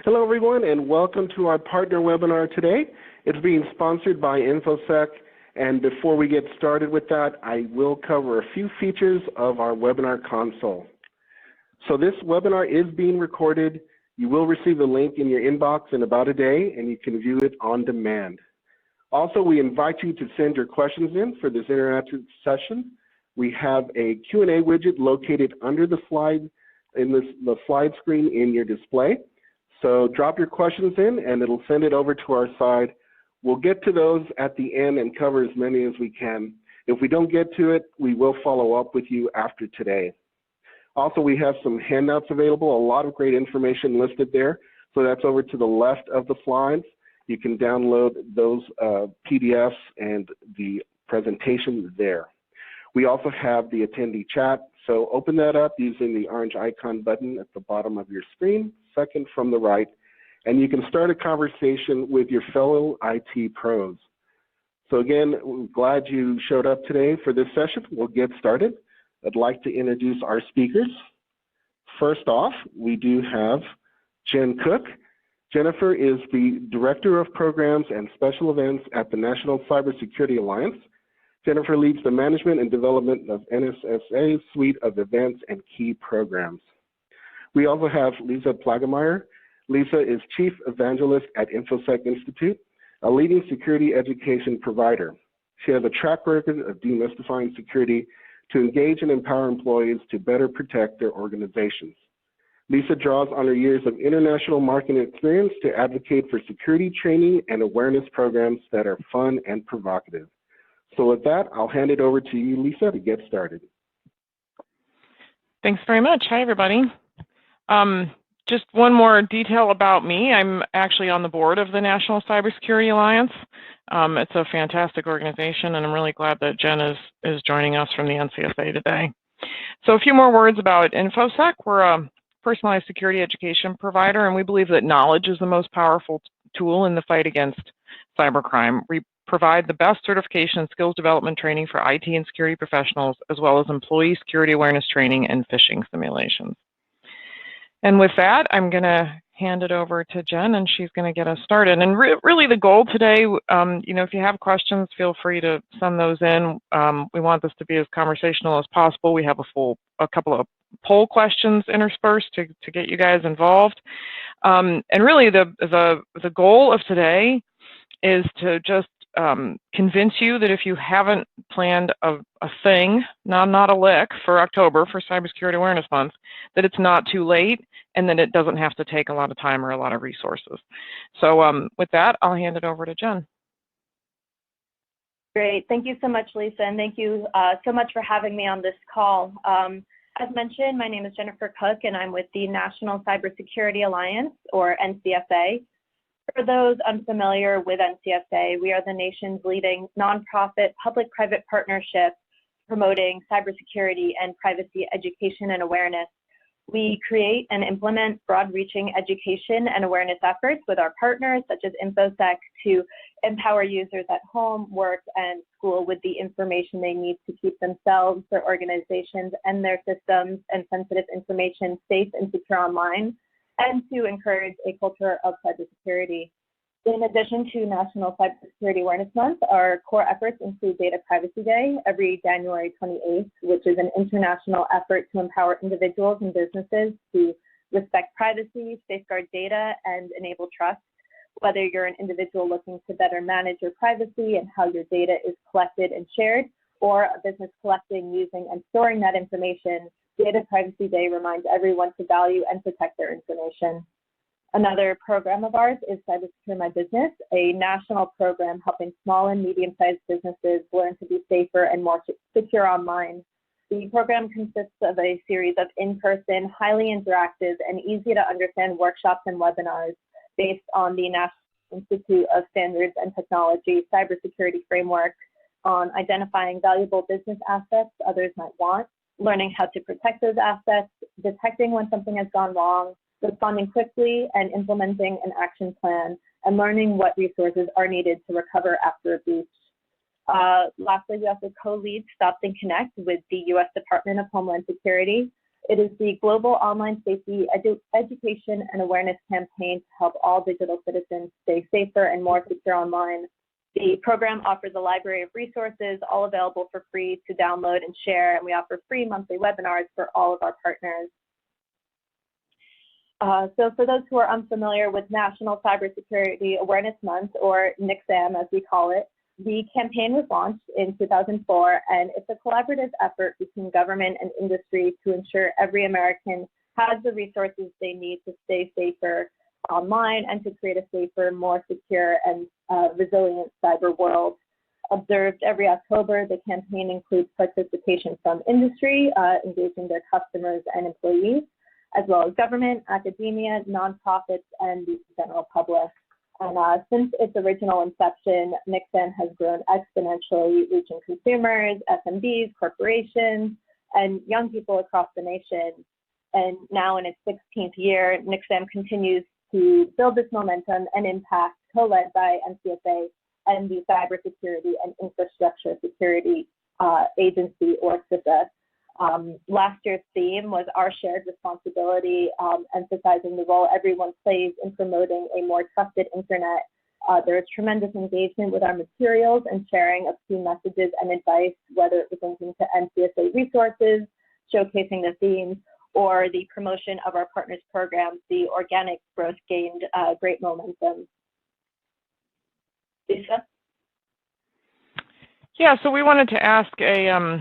Hello, everyone, and welcome to our partner webinar today. It's being sponsored by InfoSec, and before we get started with that, I will cover a few features of our webinar console. So this webinar is being recorded. You will receive a link in your inbox in about a day, and you can view it on demand. Also, we invite you to send your questions in for this interactive session. We have a Q&A widget located under the slide in the slide screen in your display. So drop your questions in and it'll send it over to our side. We'll get to those at the end and cover as many as we can. If we don't get to it, we will follow up with you after today. Also, we have some handouts available, a lot of great information listed there. So that's over to the left of the slides. You can download those PDFs and the presentation there. We also have the attendee chat, so open that up using the orange icon button at the bottom of your screen, second from the right, and you can start a conversation with your fellow IT pros. So again, we're glad you showed up today for this session. We'll get started. I'd like to introduce our speakers. First off, we do have Jen Cook. Jennifer is the Director of Programs and Special Events at the National Cybersecurity Alliance. Jennifer leads the management and development of NSSA's suite of events and key programs. We also have Lisa Plagemeyer. Lisa is Chief Evangelist at InfoSec Institute, a leading security education provider. She has a track record of demystifying security to engage and empower employees to better protect their organizations. Lisa draws on her years of international marketing experience to advocate for security training and awareness programs that are fun and provocative. So with that, I'll hand it over to you, Lisa, to get started. Thanks very much. Hi, everybody. Just one more detail about me. I'm actually on the board of the National Cybersecurity Alliance. It's a fantastic organization, and I'm really glad that Jen is joining us from the NCSA today. So a few more words about InfoSec. We're a personalized security education provider, and we believe that knowledge is the most powerful tool in the fight against cybercrime. We provide the best certification and skills development training for IT and security professionals, as well as employee security awareness training and phishing simulations. And with that, I'm going to hand it over to Jen, and she's going to get us started. And really the goal today, if you have questions, feel free to send those in. We want this to be as conversational as possible. We have a couple of poll questions interspersed to get you guys involved. And really the goal of today is to just convince you that if you haven't planned a thing, not a lick, for October, for Cybersecurity Awareness Month, that it's not too late and that it doesn't have to take a lot of time or a lot of resources. So with that, I'll hand it over to Jen. Great. Thank you so much, Lisa, and thank you so much for having me on this call. As mentioned, my name is Jennifer Cook, and I'm with the National Cybersecurity Alliance, or NCSA. For those unfamiliar with NCSA, we are the nation's leading nonprofit public-private partnership promoting cybersecurity and privacy education and awareness. We create and implement broad-reaching education and awareness efforts with our partners, such as InfoSec, to empower users at home, work, and school with the information they need to keep themselves, their organizations, and their systems and sensitive information safe and secure online, and to encourage a culture of cybersecurity. In addition to National Cybersecurity Awareness Month, our core efforts include Data Privacy Day every January 28th, which is an international effort to empower individuals and businesses to respect privacy, safeguard data, and enable trust. Whether you're an individual looking to better manage your privacy and how your data is collected and shared, or a business collecting, using, and storing that information, Data Privacy Day reminds everyone to value and protect their information. Another program of ours is Cybersecure My Business, a national program helping small and medium-sized businesses learn to be safer and more secure online. The program consists of a series of in-person, highly interactive, and easy-to-understand workshops and webinars based on the National Institute of Standards and Technology cybersecurity framework on identifying valuable business assets others might want, learning how to protect those assets, detecting when something has gone wrong, responding quickly, and implementing an action plan, and learning what resources are needed to recover after a breach. Lastly, we also co-lead Stop Think Connect with the U.S. Department of Homeland Security, It is the global online safety education and awareness campaign to help all digital citizens stay safer and more secure online. The program offers a library of resources, all available for free to download and share, and we offer free monthly webinars for all of our partners. So for those who are unfamiliar with National Cybersecurity Awareness Month, or NCSAM as we call it, the campaign was launched in 2004, and it's a collaborative effort between government and industry to ensure every American has the resources they need to stay safer online and to create a safer, more secure, and resilient cyber world. Observed every October, the campaign includes participation from industry, engaging their customers and employees, as well as government, academia, nonprofits, and the general public. And since its original inception, NCSAM has grown exponentially, reaching consumers, SMBs, corporations, and young people across the nation. And now in its 16th year, NCSAM continues to build this momentum and impact, co-led by NCSA and the Cybersecurity and Infrastructure Security Agency, or CISA. Last year's theme was Our Shared Responsibility, emphasizing the role everyone plays in promoting a more trusted internet. There is tremendous engagement with our materials and sharing of key messages and advice, whether it was linking to NCSA resources, showcasing the themes, or the promotion of our partners' programs. The organic growth gained great momentum. Lisa? Yeah, so we wanted to ask a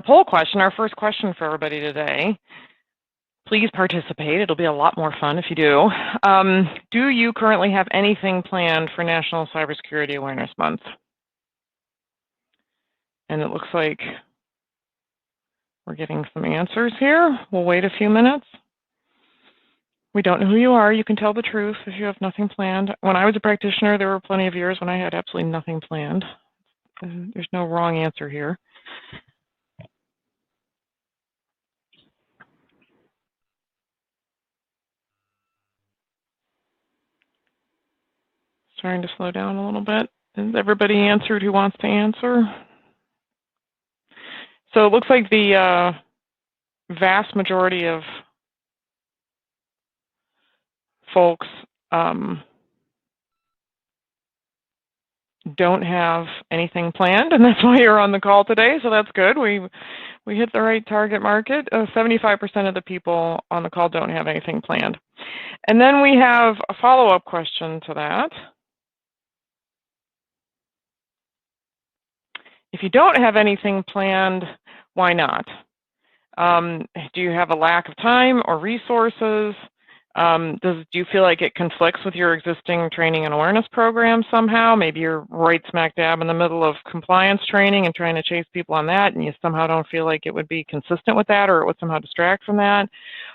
poll question, our first question for everybody today. Please participate. It'll be a lot more fun if you do. Do you currently have anything planned for National Cybersecurity Awareness Month? And it looks like we're getting some answers here. We'll wait a few minutes. We don't know who you are. You can tell the truth if you have nothing planned. When I was a practitioner, there were plenty of years when I had absolutely nothing planned. There's no wrong answer here. Starting to slow down a little bit. Has everybody answered who wants to answer? So it looks like the vast majority of folks don't have anything planned, and that's why you're on the call today, so that's good. We hit the right target market. 75% of the people on the call don't have anything planned. And then we have a follow-up question to that. If you don't have anything planned, why not? Do you have a lack of time or resources? Do you feel like it conflicts with your existing training and awareness program somehow? Maybe you're right smack dab in the middle of compliance training and trying to chase people on that, and you somehow don't feel like it would be consistent with that, or it would somehow distract from that.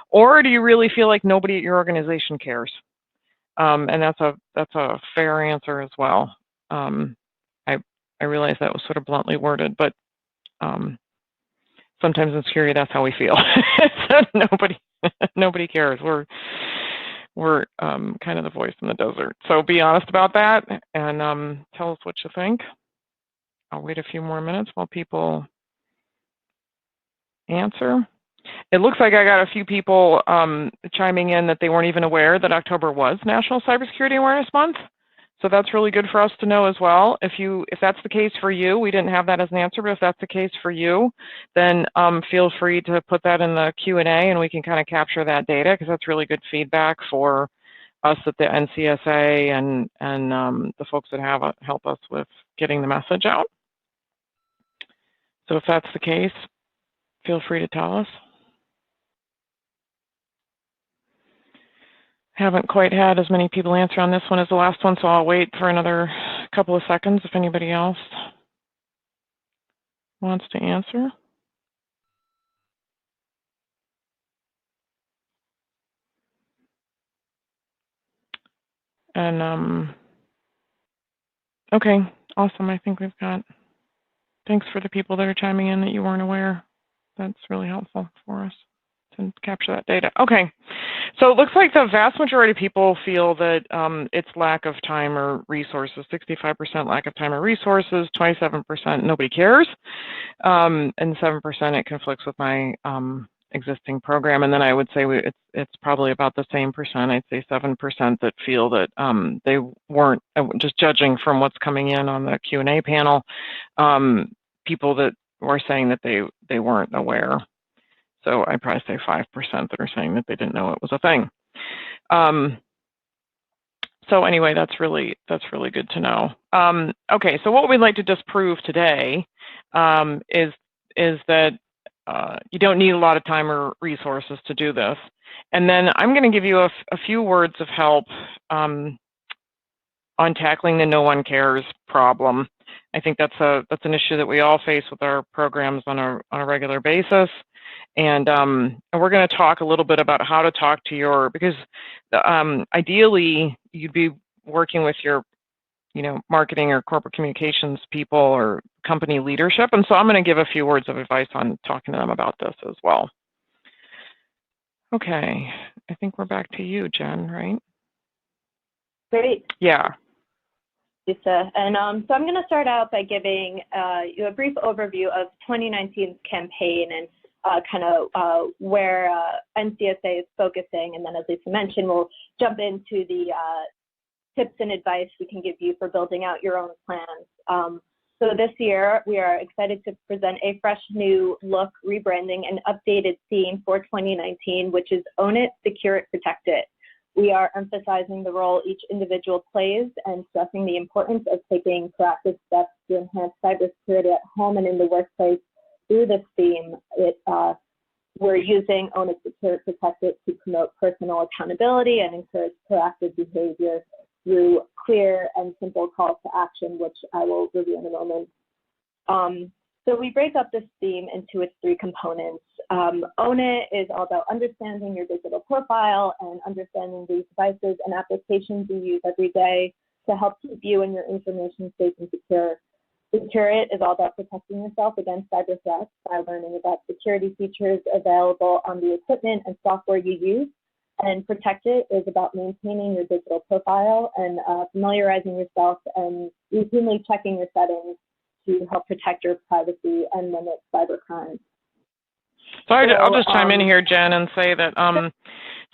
Or do you really feel like nobody at your organization cares? And that's a fair answer as well. I realize that was sort of bluntly worded, but sometimes in security, that's how we feel. Nobody cares. We're kind of the voice in the desert. So be honest about that and tell us what you think. I'll wait a few more minutes while people answer. It looks like I got a few people chiming in that they weren't even aware that October was National Cybersecurity Awareness Month. So that's really good for us to know as well. If that's the case for you, we didn't have that as an answer, but if that's the case for you, then feel free to put that in the Q&A and we can kind of capture that data, because that's really good feedback for us at the NCSA and the folks that help us with getting the message out. So if that's the case, feel free to tell us. Haven't quite had as many people answer on this one as the last one, so I'll wait for another couple of seconds if anybody else wants to answer. And okay, awesome. I think we've got, thanks for the people that are chiming in that you weren't aware. That's really helpful for us to capture that data. Okay, so it looks like the vast majority of people feel that it's lack of time or resources. 65% lack of time or resources, 27% nobody cares, and 7% it conflicts with my existing program. And then I would say it's probably about the same percent. I'd say 7% that feel that they weren't, just judging from what's coming in on the Q&A panel, people that were saying that they weren't aware. So I'd probably say 5% that are saying that they didn't know it was a thing. So anyway, that's really good to know. Okay, so what we'd like to disprove today is that you don't need a lot of time or resources to do this. And then I'm going to give you a few words of help on tackling the no one cares problem. I think that's an issue that we all face with our programs on a regular basis. And we're going to talk a little bit about how to talk to because ideally you'd be working with your marketing or corporate communications people or company leadership. And so I'm going to give a few words of advice on talking to them about this as well. Okay, I think we're back to you, Jen, right? Great. Yeah. Lisa. And so I'm going to start out by giving you a brief overview of 2019's campaign and kind of where NCSA is focusing. And then, as Lisa mentioned, we'll jump into the tips and advice we can give you for building out your own plans. So this year, we are excited to present a fresh new look, rebranding, and updated theme for 2019, which is Own It, Secure It, Protect It. We are emphasizing the role each individual plays and stressing the importance of taking proactive steps to enhance cybersecurity at home and in the workplace. Through this theme, we're using Own It, Secure It, Protect It to promote personal accountability and encourage proactive behavior through clear and simple calls to action, which I will review in a moment. So we break up this theme into its three components. Own It is all about understanding your digital profile and understanding the devices and applications you use every day to help keep you and your information safe and secure. Secure It is all about protecting yourself against cyber threats by learning about security features available on the equipment and software you use. And Protect It is about maintaining your digital profile and familiarizing yourself and routinely checking your settings to help protect your privacy and limit cybercrime. I'll just chime in here, Jen, and say that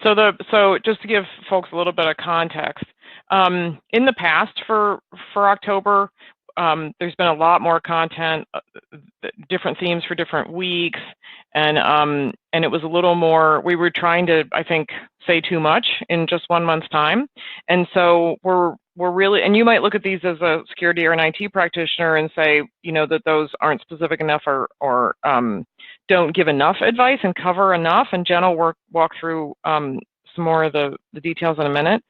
so just to give folks a little bit of context, in the past for October, there's been a lot more content, different themes for different weeks, and it was a little more. We were trying to, I think, say too much in just 1 month's time, and so we're really. And you might look at these as a security or an IT practitioner and say, that those aren't specific enough or don't give enough advice and cover enough. And Jen will walk through some more of the details in a minute.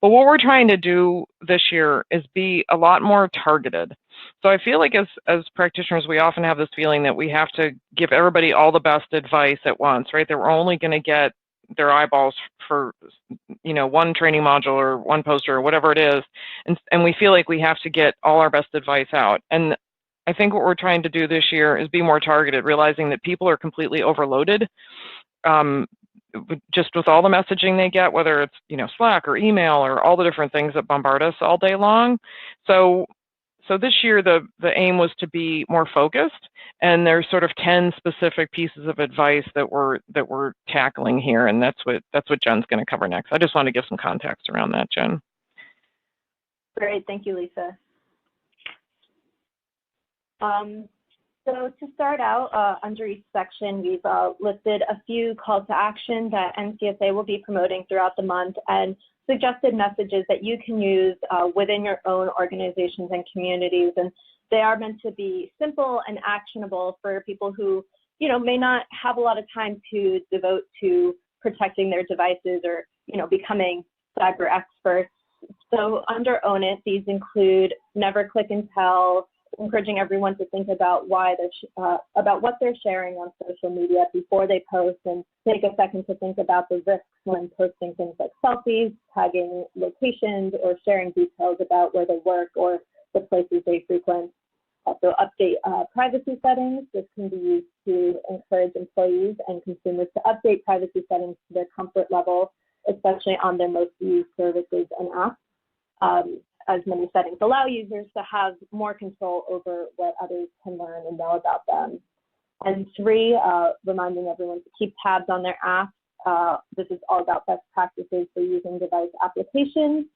But what we're trying to do this year is be a lot more targeted. So I feel like as practitioners, we often have this feeling that we have to give everybody all the best advice at once, right? That we're only going to get their eyeballs for, one training module or one poster or whatever it is. And we feel like we have to get all our best advice out. And I think what we're trying to do this year is be more targeted, realizing that people are completely overloaded. Just with all the messaging they get, whether it's Slack or email or all the different things that bombard us all day long. So this year the aim was to be more focused, and there's sort of 10 specific pieces of advice that we're tackling here, and that's what Jen's going to cover next. I just want to give some context around that, Jen. Great, thank you, Lisa. So to start out, under each section, we've listed a few calls to action that NCSA will be promoting throughout the month and suggested messages that you can use within your own organizations and communities. And they are meant to be simple and actionable for people who, may not have a lot of time to devote to protecting their devices or, becoming cyber experts. So under Own It, these include never click and tell, encouraging everyone to think about about what they're sharing on social media before they post, and take a second to think about the risks when posting things like selfies, tagging locations, or sharing details about where they work or the places they frequent. Also update privacy settings. This can be used to encourage employees and consumers to update privacy settings to their comfort level, especially on their most used services and apps. As many settings allow users to have more control over what others can learn and know about them. And 3, reminding everyone to keep tabs on their apps. This is all about best practices for using device applications,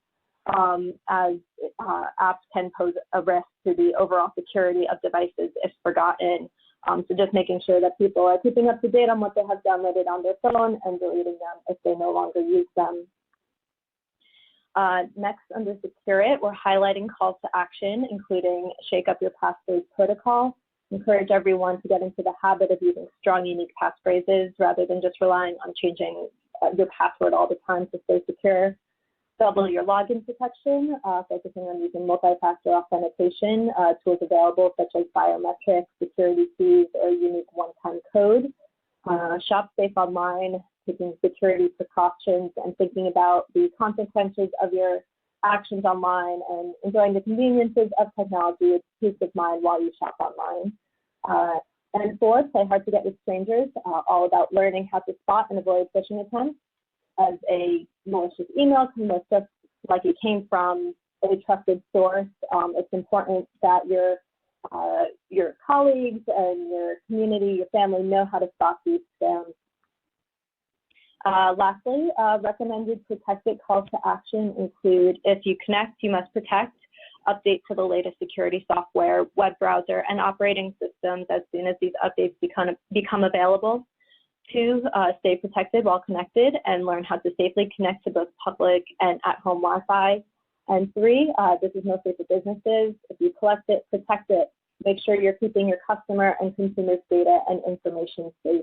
as apps can pose a risk to the overall security of devices if forgotten. So just making sure that people are keeping up to date on what they have downloaded on their phone and deleting them if they no longer use them. Next, under Secure It, we're highlighting calls to action, including Shake Up Your Passphrase protocol. Encourage everyone to get into the habit of using strong, unique passphrases rather than just relying on changing your password all the time to stay secure. Double your login protection, focusing on using multi-factor authentication, tools available such as biometrics, security keys, or unique one-time code. Shop safe online, taking security precautions and thinking about the consequences of your actions online and enjoying the conveniences of technology with peace of mind while you shop online. And 4, play hard to get with strangers, all about learning how to spot and avoid phishing attempts. As a malicious email can look just like it came from a trusted source, it's important that your colleagues and your community, your family know how to spot these scams. Lastly, recommended protected calls to action include: if you connect, you must protect, update to the latest security software, web browser, and operating systems as soon as these updates become available. 2, stay protected while connected and learn how to safely connect to both public and at-home Wi-Fi. And 3, this is mostly for businesses. If you collect it, protect it. Make sure you're keeping your customer and consumers' data and information safe.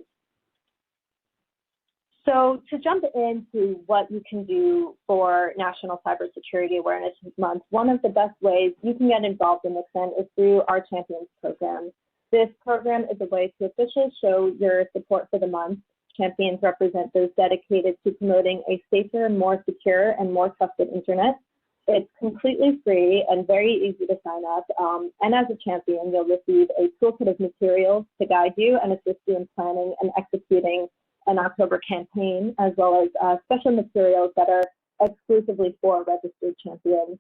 So to jump into what you can do for National Cybersecurity Awareness Month, one of the best ways you can get involved in NXN is through our Champions program. This program is a way to officially show your support for the month. Champions represent those dedicated to promoting a safer, more secure, and more trusted internet. It's completely free and very easy to sign up. And as a champion, you'll receive a toolkit of materials to guide you and assist you in planning and executing an October campaign, as well as special materials that are exclusively for registered champions.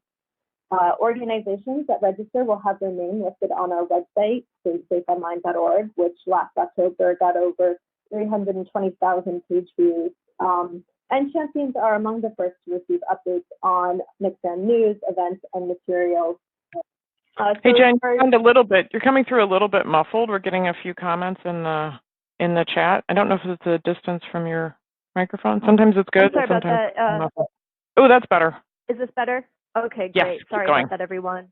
Organizations that register will have their name listed on our website, safeonline.org, which last October got over 320,000 page views. And champions are among the first to receive updates on NXN news, events, and materials. Hey, Jen, you're coming through a little bit muffled. We're getting a few comments in the chat. I don't know if it's a distance from your microphone. Sometimes it's good. I'm sorry about that. Oh, that's better. Is this better? Okay, great. Yes, sorry about that, everyone.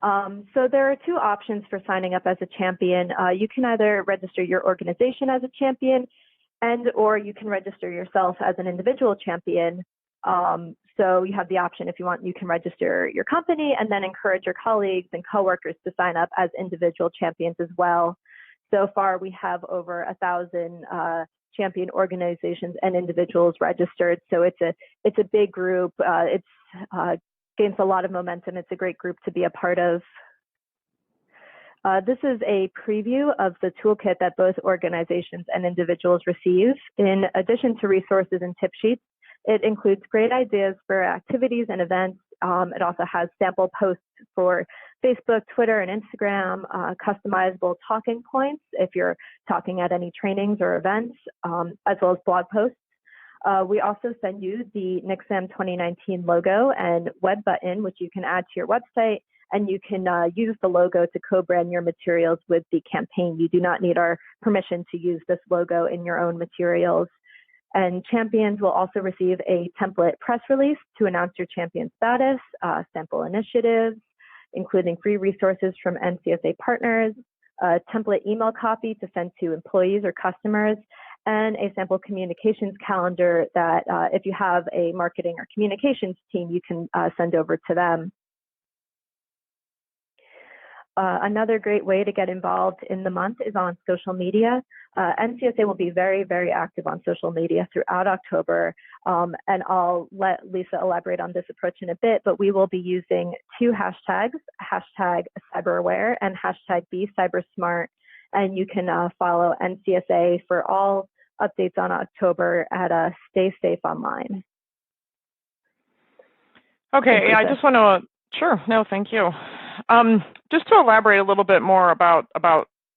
So there are 2 options for signing up as a champion. You can either register your organization as a champion or you can register yourself as an individual champion. So you have the option, if you want, you can register your company and then encourage your colleagues and coworkers to sign up as individual champions as well. So far, we have over 1,000 champion organizations and individuals registered. So it's a big group. It's gains a lot of momentum. It's a great group to be a part of. This is a preview of the toolkit that both organizations and individuals receive. In addition to resources and tip sheets, it includes great ideas for activities and events. It also has sample posts for Facebook, Twitter, and Instagram, customizable talking points if you're talking at any trainings or events, as well as blog posts. We also send you the NXN 2019 logo and web button, which you can add to your website, and you can use the logo to co-brand your materials with the campaign. You do not need our permission to use this logo in your own materials. And champions will also receive a template press release to announce your champion status, sample initiatives, including free resources from NCSA partners, a template email copy to send to employees or customers, and a sample communications calendar that if you have a marketing or communications team, you can send over to them. Another great way to get involved in the month is on social media. NCSA will be very, very active on social media throughout October, and I'll let Lisa elaborate on this approach in a bit, but we will be using 2 hashtags, hashtag CyberAware and hashtag BeCybersmart, and you can follow NCSA for all updates on October at Stay Safe Online. Okay, I just want to, sure, no, thank you. Just to elaborate a little bit more about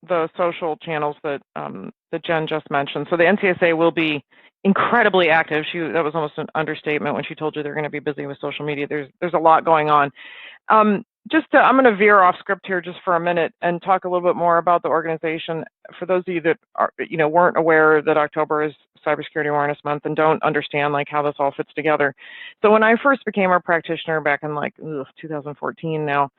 the social channels that that Jen just mentioned. So the NCSA will be incredibly active. That was almost an understatement when she told you they're going to be busy with social media. There's a lot going on. I'm going to veer off script here just for a minute and talk a little bit more about the organization. For those of you that are, weren't aware that October is Cybersecurity Awareness Month and don't understand like how this all fits together. So when I first became a practitioner back in 2014 now,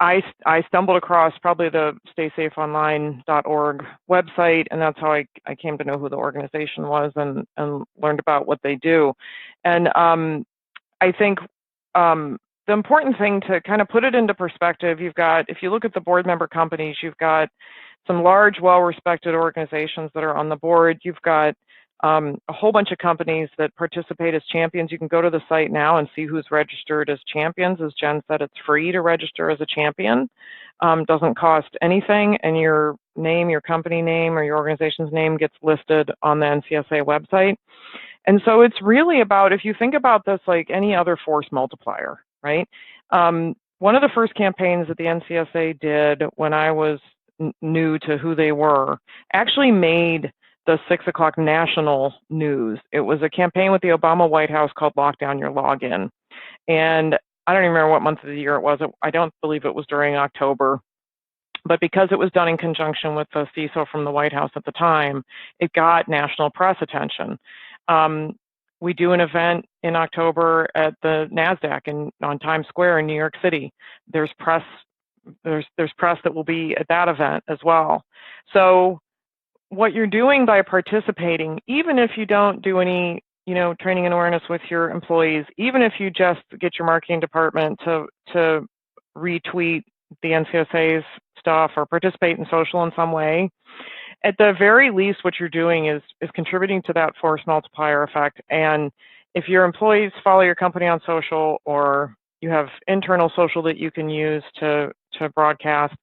I stumbled across probably the StaySafeOnline.org website, and that's how I came to know who the organization was and learned about what they do. And I think the important thing to kind of put it into perspective, if you look at the board member companies, you've got some large, well-respected organizations that are on the board. You've got a whole bunch of companies that participate as champions. You can go to the site now and see who's registered as champions. As Jen said, it's free to register as a champion. Doesn't cost anything, and your name, your company name, or your organization's name gets listed on the NCSA website. And so it's really about, if you think about this like any other force multiplier, right? One of the first campaigns that the NCSA did when I was new to who they were actually made the 6 o'clock national news. It was a campaign with the Obama White House called Lockdown Your Login. And I don't even remember what month of the year it was. I don't believe it was during October. But because it was done in conjunction with the CISO from the White House at the time, it got national press attention. We do an event in October at the NASDAQ on Times Square in New York City. There's press that will be at that event as well. So what you're doing by participating, even if you don't do any, training and awareness with your employees, even if you just get your marketing department to retweet the NCSA's stuff or participate in social in some way, at the very least, what you're doing is contributing to that force multiplier effect. And if your employees follow your company on social, or you have internal social that you can use to broadcast,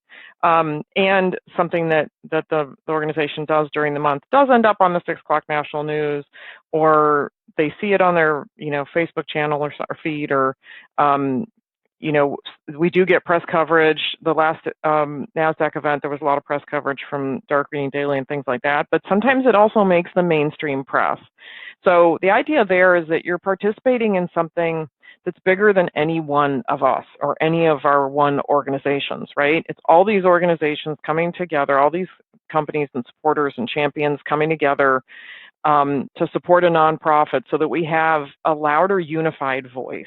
and something that the organization does during the month does end up on the 6 o'clock national news, or they see it on their Facebook channel or feed, or we do get press coverage. The last NASDAQ event, there was a lot of press coverage from Dark Reading Daily and things like that, but sometimes it also makes the mainstream press. So the idea there is that you're participating in something that's bigger than any one of us or any of our one organizations, right? It's all these organizations coming together, all these companies and supporters and champions coming together to support a nonprofit so that we have a louder, unified voice.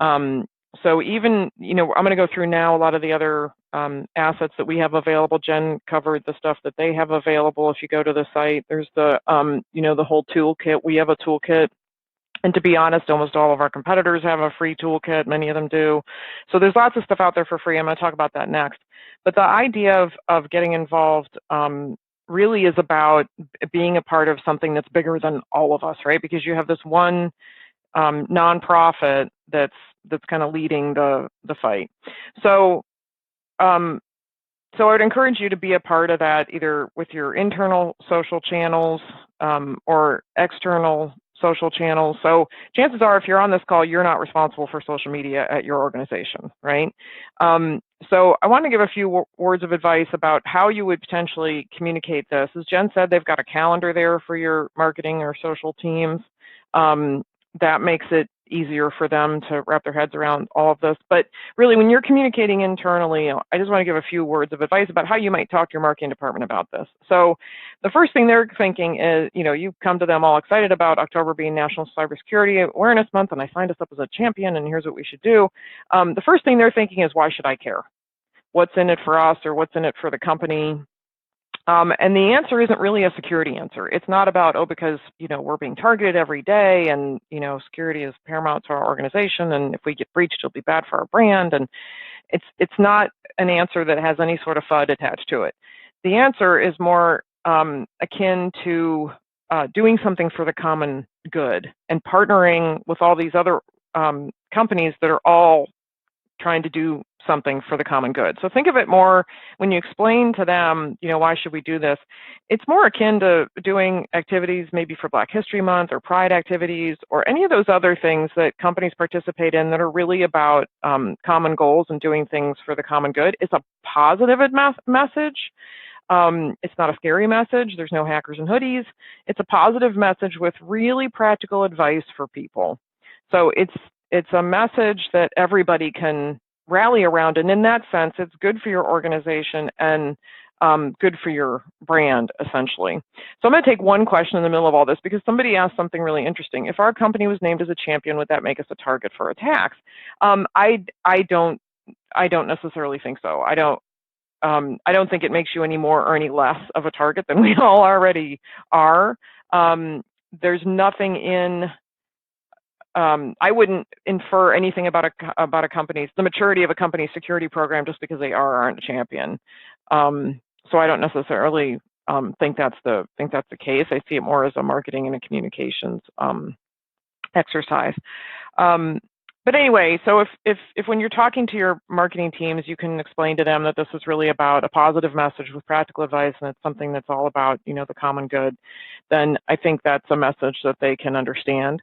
So even, I'm going to go through now a lot of the other assets that we have available. Jen covered the stuff that they have available. If you go to the site, there's the, the whole toolkit. We have a toolkit. And to be honest, almost all of our competitors have a free toolkit. Many of them do. So there's lots of stuff out there for free. I'm going to talk about that next. But the idea of getting involved really is about being a part of something that's bigger than all of us, right? Because you have this one nonprofit that's kind of leading the fight. So I would encourage you to be a part of that, either with your internal social channels or external social channels. So chances are, if you're on this call, you're not responsible for social media at your organization, right? So I want to give a few words of advice about how you would potentially communicate this. As Jen said, they've got a calendar there for your marketing or social teams. That makes it easier for them to wrap their heads around all of this. But really, when you're communicating internally, I just want to give a few words of advice about how you might talk to your marketing department about this. So the first thing they're thinking is, you come to them all excited about October being National Cybersecurity Awareness Month, and I signed us up as a champion, and here's what we should do. The first thing they're thinking is, why should I care? What's in it for us, or what's in it for the company? And the answer isn't really a security answer. It's not about, because, we're being targeted every day, and, security is paramount to our organization, and if we get breached, it'll be bad for our brand. And it's not an answer that has any sort of FUD attached to it. The answer is more akin to doing something for the common good and partnering with all these other companies that are all trying to do something for the common good. So think of it more when you explain to them, why should we do this? It's more akin to doing activities maybe for Black History Month or Pride activities or any of those other things that companies participate in that are really about common goals and doing things for the common good. It's a positive message. It's not a scary message. There's no hackers and hoodies. It's a positive message with really practical advice for people. So it's a message that everybody can rally around, and in that sense, it's good for your organization and good for your brand, essentially. So I'm going to take one question in the middle of all this because somebody asked something really interesting. If our company was named as a champion, would that make us a target for attacks? I don't necessarily think so. I don't think it makes you any more or any less of a target than we all already are. There's nothing in. I wouldn't infer anything about a company's, the maturity of a company's security program just because they are or aren't a champion. So I don't necessarily think that's the case. I see it more as a marketing and a communications exercise. But anyway, so if when you're talking to your marketing teams, you can explain to them that this is really about a positive message with practical advice, and it's something that's all about the common good, then I think that's a message that they can understand.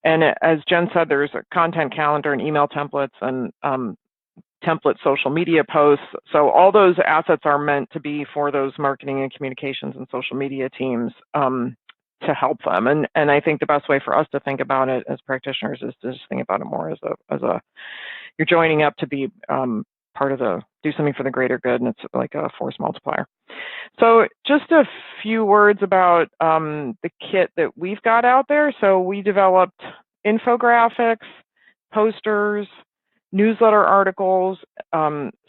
And as Jen said, there's a content calendar and email templates and template social media posts. So all those assets are meant to be for those marketing and communications and social media teams to help them. And I think the best way for us to think about it as practitioners is to just think about it more as a you're joining up to be part of do something for the greater good, and it's like a force multiplier. So just a few words about the kit that we've got out there. So we developed infographics, posters, newsletter articles,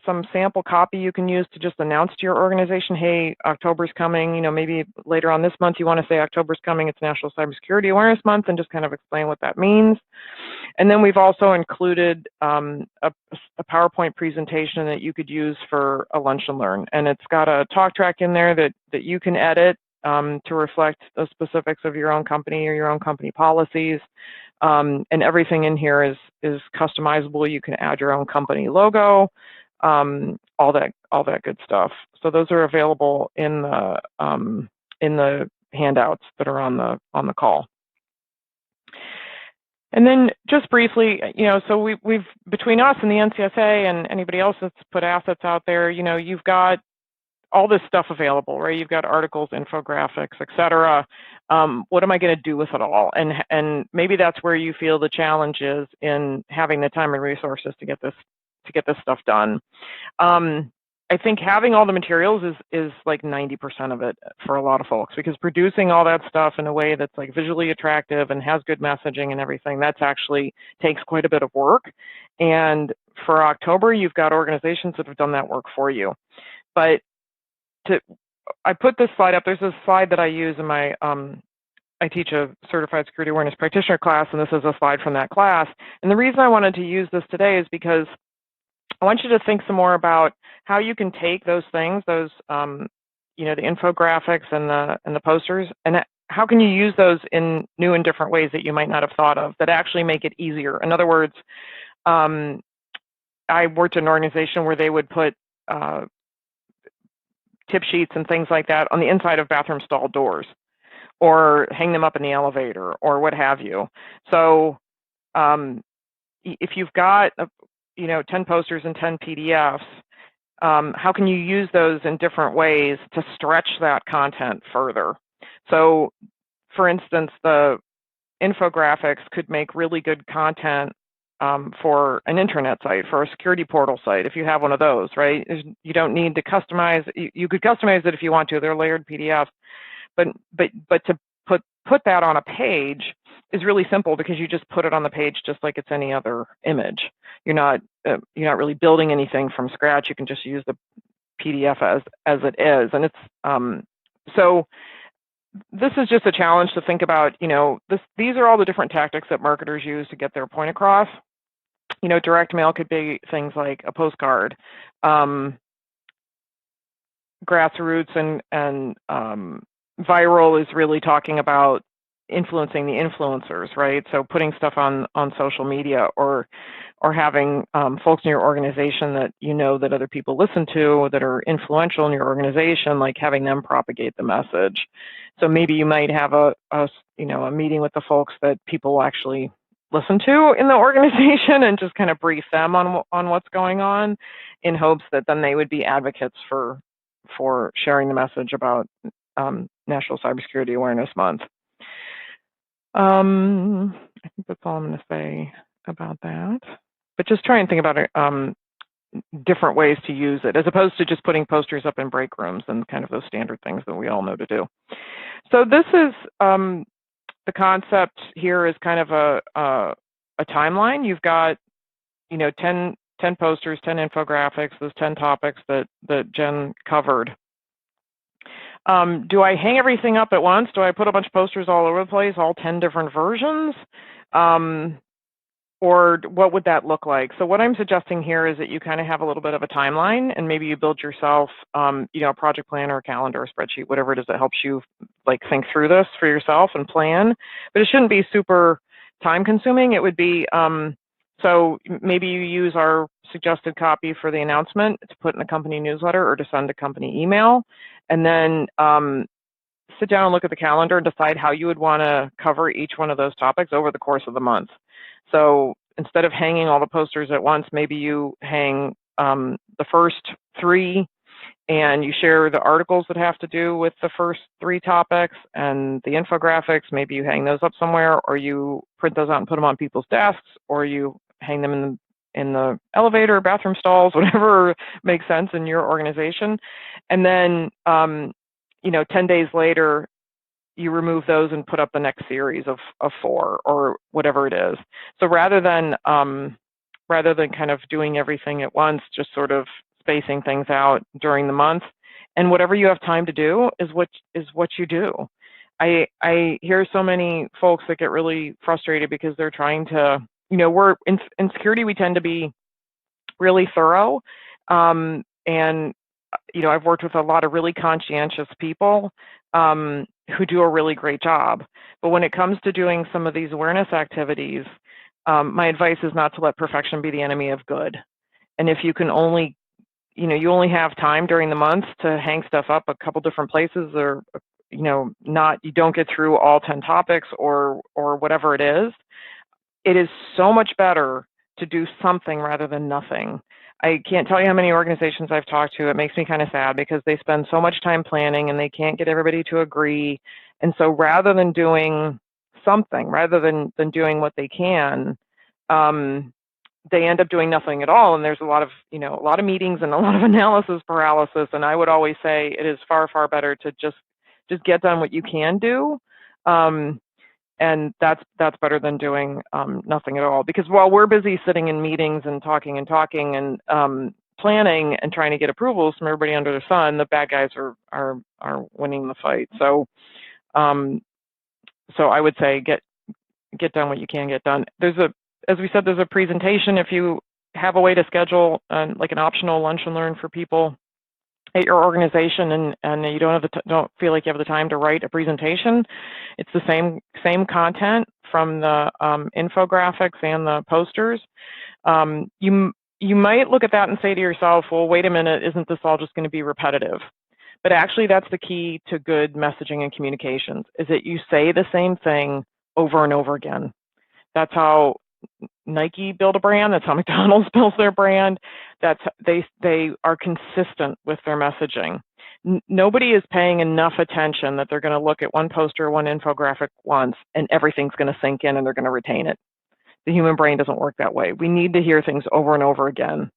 some sample copy you can use to just announce to your organization, hey, October's coming, maybe later on this month you want to say October's coming, it's National Cybersecurity Awareness Month, and just kind of explain what that means. And then we've also included a PowerPoint presentation that you could use for a lunch and learn. And it's got a talk track in there that you can edit to reflect the specifics of your own company or your own company policies. And everything in here is customizable. You can add your own company logo, all that good stuff. So those are available in the handouts that are on the call. And then just briefly, so we've between us and the NCSA and anybody else that's put assets out there, you've got all this stuff available, right? You've got articles, infographics, et cetera. What am I going to do with it all? And maybe that's where you feel the challenge is in having the time and resources to get this stuff done. I think having all the materials is like 90% of it for a lot of folks, because producing all that stuff in a way that's like visually attractive and has good messaging and everything, that's actually takes quite a bit of work. And for October, you've got organizations that have done that work for you. But I put this slide up. There's a slide that I use in my, I teach a certified security awareness practitioner class, and this is a slide from that class. And the reason I wanted to use this today is because I want you to think some more about how you can take those things, the infographics and the posters, and how can you use those in new and different ways that you might not have thought of that actually make it easier. In other words, I worked in an organization where they would put tip sheets and things like that on the inside of bathroom stall doors, or hang them up in the elevator, or what have you. So if you've got 10 posters and 10 PDFs, how can you use those in different ways to stretch that content further? So, for instance, the infographics could make really good content for an intranet site, for a security portal site, if you have one of those, right? You don't need to customize. You could customize it if you want to. They're layered PDFs, but to put that on a page is really simple, because you just put it on the page just like it's any other image. You're not really building anything from scratch. You can just use the PDF as it is, and it's so. This is just a challenge to think about. These are all the different tactics that marketers use to get their point across. Direct mail could be things like a postcard. Grassroots and viral is really talking about influencing the influencers, right? So putting stuff on social media, or having folks in your organization that you know that other people listen to that are influential in your organization, like having them propagate the message. So maybe you might have a meeting with the folks that people actually listen to in the organization and just kind of brief them on what's going on, in hopes that then they would be advocates for sharing the message about National Cybersecurity Awareness Month. I think that's all I'm going to say about that. But just try and think about it, different ways to use it, as opposed to just putting posters up in break rooms and kind of those standard things that we all know to do. So this is the concept here is kind of a timeline. You've got 10 posters, 10 infographics, those 10 topics that Jen covered. Do I hang everything up at once? Do I put a bunch of posters all over the place, all 10 different versions? Or what would that look like? So what I'm suggesting here is that you kind of have a little bit of a timeline, and maybe you build yourself, a project plan or a calendar or spreadsheet, whatever it is that helps you think through this for yourself and plan. But it shouldn't be super time consuming. It would be, so maybe you use our suggested copy for the announcement to put in a company newsletter or to send a company email, and then sit down and look at the calendar and decide how you would want to cover each one of those topics over the course of the month. So instead of hanging all the posters at once, maybe you hang the first 3 and you share the articles that have to do with the first 3 topics and the infographics. Maybe you hang those up somewhere, or you print those out and put them on people's desks, or you hang them in the elevator, bathroom stalls, whatever makes sense in your organization. And then, 10 days later, you remove those and put up the next series of 4 or whatever it is. So rather than kind of doing everything at once, just sort of spacing things out during the month, and whatever you have time to do is what you do. I hear so many folks that get really frustrated because they're trying to, we're in security, we tend to be really thorough. And, I've worked with a lot of really conscientious people who do a really great job. But when it comes to doing some of these awareness activities, my advice is not to let perfection be the enemy of good. And if you can only, you only have time during the month to hang stuff up a couple different places, or, you don't get through all 10 topics or whatever it is so much better to do something rather than nothing. I can't tell you how many organizations I've talked to. It makes me kind of sad because they spend so much time planning and they can't get everybody to agree. And so rather than doing something, rather than doing what they can, they end up doing nothing at all. And there's a lot of meetings and a lot of analysis paralysis. And I would always say it is far, far better to just get done what you can do. And that's better than doing nothing at all. Because while we're busy sitting in meetings and talking and planning and trying to get approvals from everybody under the sun, the bad guys are winning the fight. So so I would say get done what you can get done. As we said, there's a presentation. If you have a way to schedule like an optional lunch and learn for people at your organization, and you don't feel like you have the time to write a presentation, it's the same content from the infographics and the posters. You might look at that and say to yourself, well, wait a minute, isn't this all just going to be repetitive? But actually, that's the key to good messaging and communications, is that you say the same thing over and over again. That's how Nike build a brand. That's how McDonald's builds their brand. That's they are consistent with their messaging. Nobody is paying enough attention that they're going to look at one poster, one infographic once, and everything's going to sink in and they're going to retain it. The human brain doesn't work that way. We need to hear things over and over again.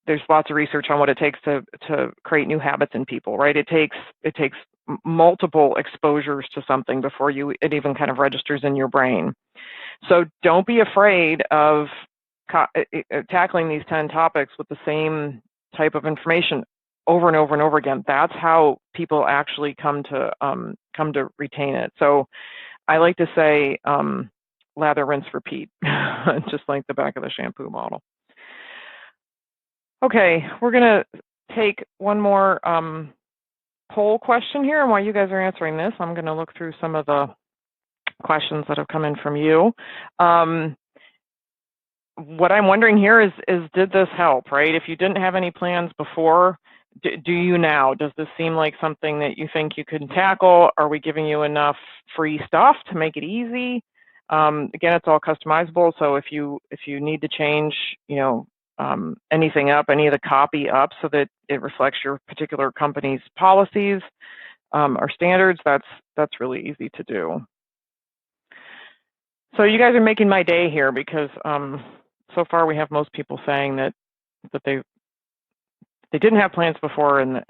There's lots of research on what it takes to create new habits in people, right? It takes multiple exposures to something before it even kind of registers in your brain. So don't be afraid of tackling these 10 topics with the same type of information over and over and over again. That's how people actually come to retain it. So I like to say lather, rinse, repeat, just like the back of the shampoo model. Okay, we're going to take one more poll question here, and while you guys are answering this, I'm going to look through some of the questions that have come in from you. What I'm wondering here is did this help, right? If you didn't have any plans before, do you now? Does this seem like something that you think you can tackle? Are we giving you enough free stuff to make it easy? Again, it's all customizable, so if you need to change, anything up, any of the copy up so that it reflects your particular company's policies or standards, that's really easy to do. So you guys are making my day here because so far we have most people saying that they didn't have plans before and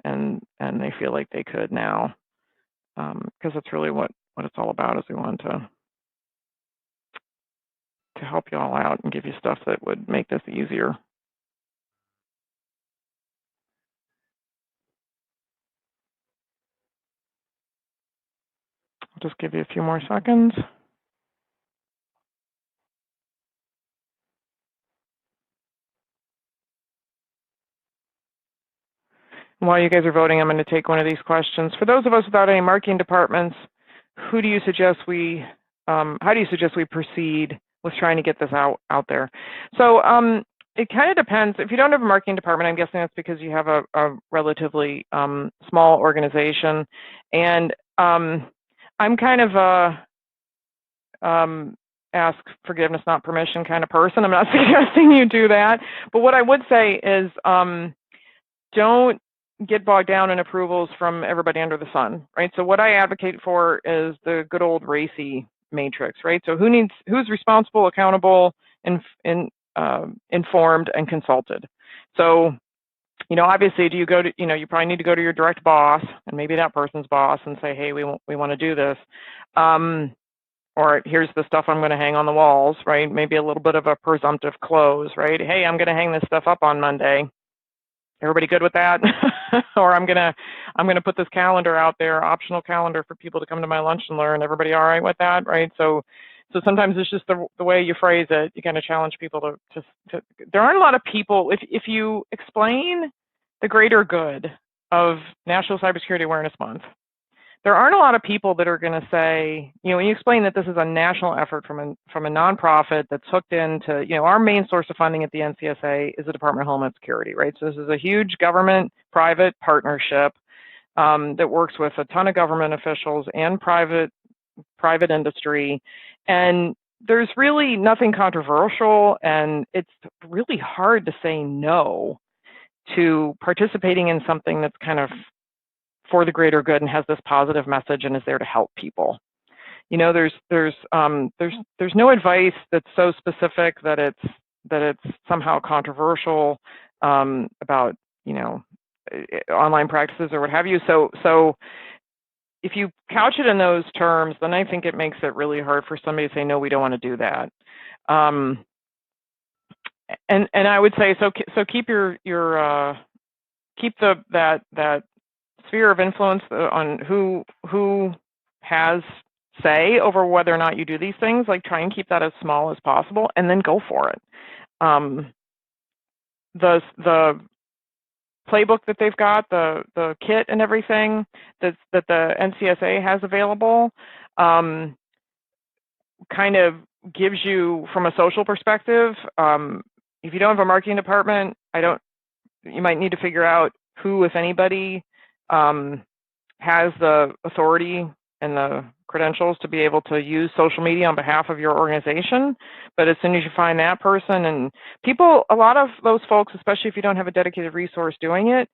they feel like they could now, because that's really what it's all about, is we want to help you all out and give you stuff that would make this easier. I'll just give you a few more seconds. While you guys are voting, I'm going to take one of these questions. For those of us without any marketing departments, how do you suggest we proceed with trying to get this out there? So it kind of depends. If you don't have a marketing department, I'm guessing that's because you have a relatively small organization. And I'm kind of a ask forgiveness, not permission kind of person. I'm not suggesting you do that. But what I would say is don't get bogged down in approvals from everybody under the sun, right? So what I advocate for is the good old RACI matrix, right? So who's responsible, accountable, informed, and consulted. So, obviously, do you go to, you probably need to go to your direct boss and maybe that person's boss and say, hey, we want to do this. Or here's the stuff I'm going to hang on the walls, right? Maybe a little bit of a presumptive close, right? Hey, I'm going to hang this stuff up on Monday. Everybody good with that? Or I'm gonna put this calendar out there, optional calendar for people to come to my lunch and learn. Everybody all right with that, right? So sometimes it's just the way you phrase it. You kind of challenge people to. There aren't a lot of people. If you explain the greater good of National Cybersecurity Awareness Month, there aren't a lot of people that are going to say, when you explain that this is a national effort from a nonprofit that's hooked into, our main source of funding at the NCSA is the Department of Homeland Security, right? So this is a huge government-private partnership that works with a ton of government officials and private industry. And there's really nothing controversial, and it's really hard to say no to participating in something that's kind of for the greater good and has this positive message and is there to help people. There's no advice that's so specific that it's somehow controversial about online practices or what have you. So if you couch it in those terms, then I think it makes it really hard for somebody to say no, we don't want to do that. And I would say so keep keep that sphere of influence on who has say over whether or not you do these things. Like, try and keep that as small as possible, and then go for it. The playbook that they've got, the kit and everything that the NCSA has available, kind of gives you, from a social perspective. If you don't have a marketing department, you might need to figure out who, if anybody, has the authority and the credentials to be able to use social media on behalf of your organization. But as soon as you find that person, and people, a lot of those folks, especially if you don't have a dedicated resource doing it,